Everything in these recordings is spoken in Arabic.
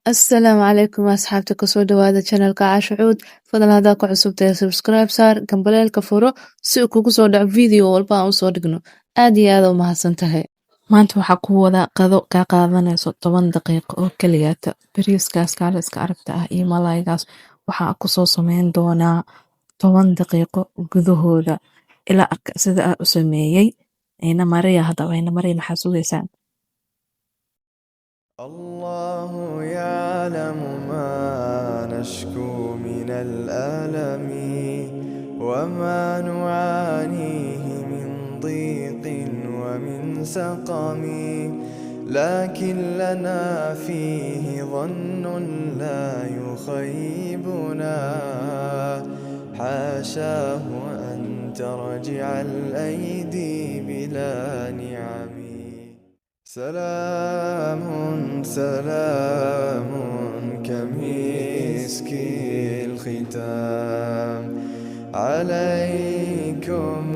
السلام عليكم أصحابتي kusoo dhawaada channelka Caasha Cuud fadlan hadaa ku cusub tahay subscribe saar gambaleelka furo si uu kugu soo dhaco video walba aan usoo dhigno aad iyo aad u mahadsan tahay maanta waxaa ku wada qado kaa qaadanayso 10 daqiiqo oo kaliyaata bariiskaas kaala iska aragta ah iyo malaaygaas waxaa kusoo sameyn doonaa 10 daqiiqo gudahooda ilaa arka sida aan u sameeyey ina mariya hadaba ina mariya maxaa sugaysaan الله يعلم ما نشكو من الألم وما نعانيه من ضيق ومن سقم لكن لنا فيه ظن لا يخيبنا حاشاه أن ترجع الأيدي بلا نعم سلام سلام كمسك الختام عليكم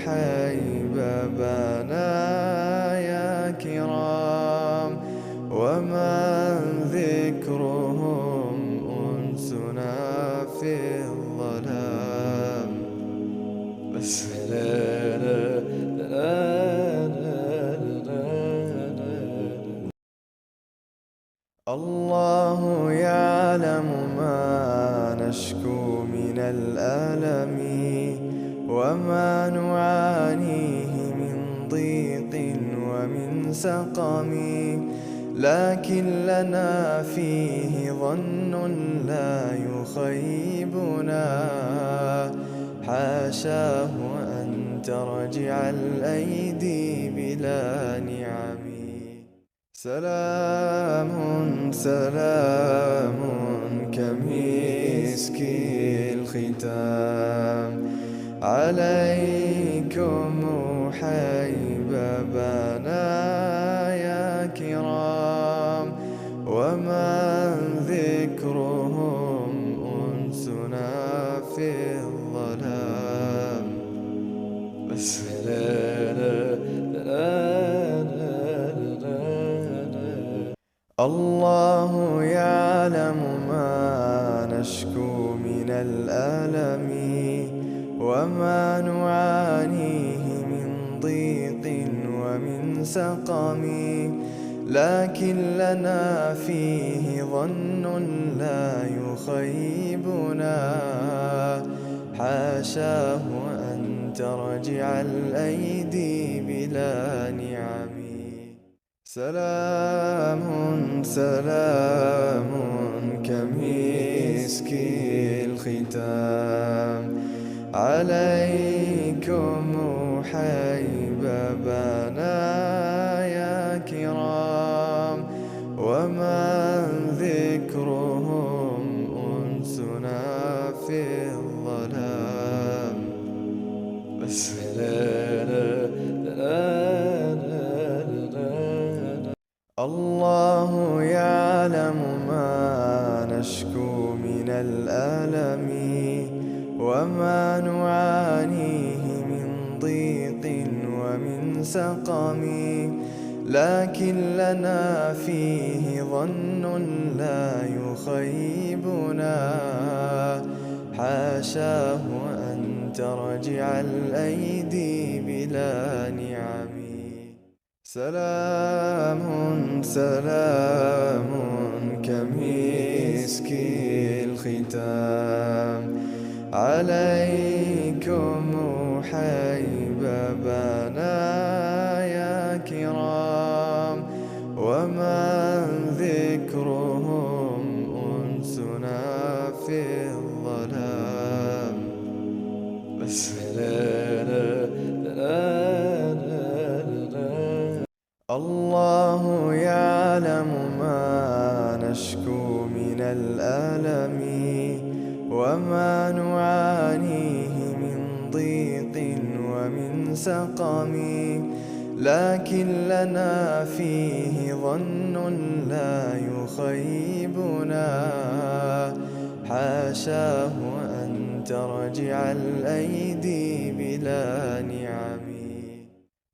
حبيبنا يا كرام ومن ذكرهم أنسنا في الظلام بس الله يعلم ما نشكو من الألم وما نعانيه من ضيق ومن سقم لكن لنا فيه ظن لا يخيبنا حاشاه أن ترجع الأيدي بلا نعم سلام سلام كمسك الختام عليكم حبيبنا يا كرام ومن ذكرهم أنسنا في الظلام بس الله يعلم ما نشكو من الألم وما نعانيه من ضيق ومن سقم لكن لنا فيه ظن لا يخيبنا حاشاه أن ترجع الأيدي بلا نعم سلام سلام كمسك الختام عليكم حبيبنا يا كرام ومن ذكرهم أنسنا في الظلام بس الله يعلم ما نشكو من الألم وما نعانيه من ضيق ومن سقم لكن لنا فيه ظن لا يخيبنا حاشاه أن ترجع الأيدي بلا نعم سلام سلام كمسك الختام عليكم حبيبنا يا كرام ومن ذكرهم أنسنا في الظلام بس الله يعلم ما نشكو من الألم وما نعانيه من ضيق ومن سقم لكن لنا فيه ظن لا يخيبنا حاشاه أن ترجع الأيدي بلا نعم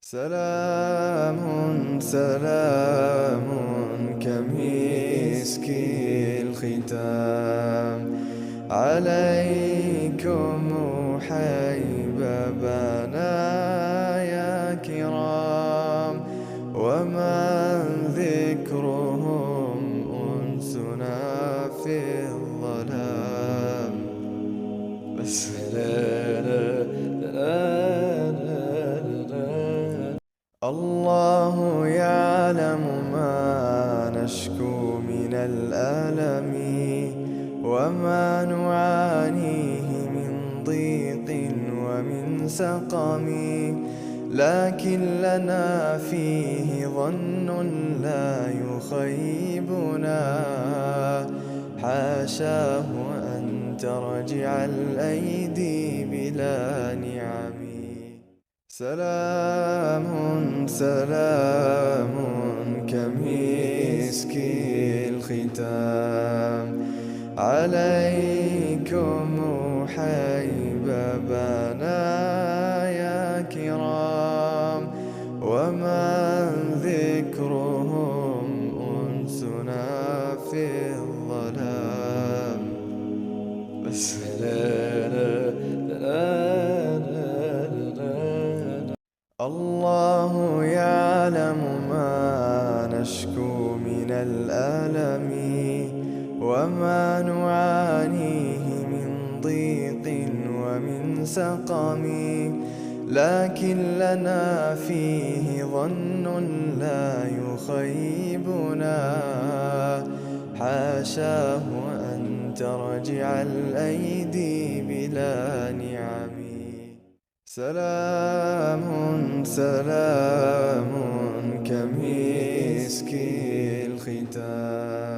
سلام سلام كمسك الختام عليكم حيببنا يا كرام ومن ذكرهم أنسنا في الظلام بس الله يعلم ما نشكو من الألم وما نعانيه من ضيق ومن سقم لكن لنا فيه ظن لا يخيبنا حاشاه أن ترجع الأيدي بلا نعم سلام سلام كمسك الختام عليكم حيببنا يا كرام ومن ذكرهم أنسنا في الظلام بس الله يعلم ما نشكو من الألم وما نعانيه من ضيق ومن سقم لكن لنا فيه ظن لا يخيبنا حاشاه أن ترجع الأيدي بلا نعم سلام سلام كمسك الختام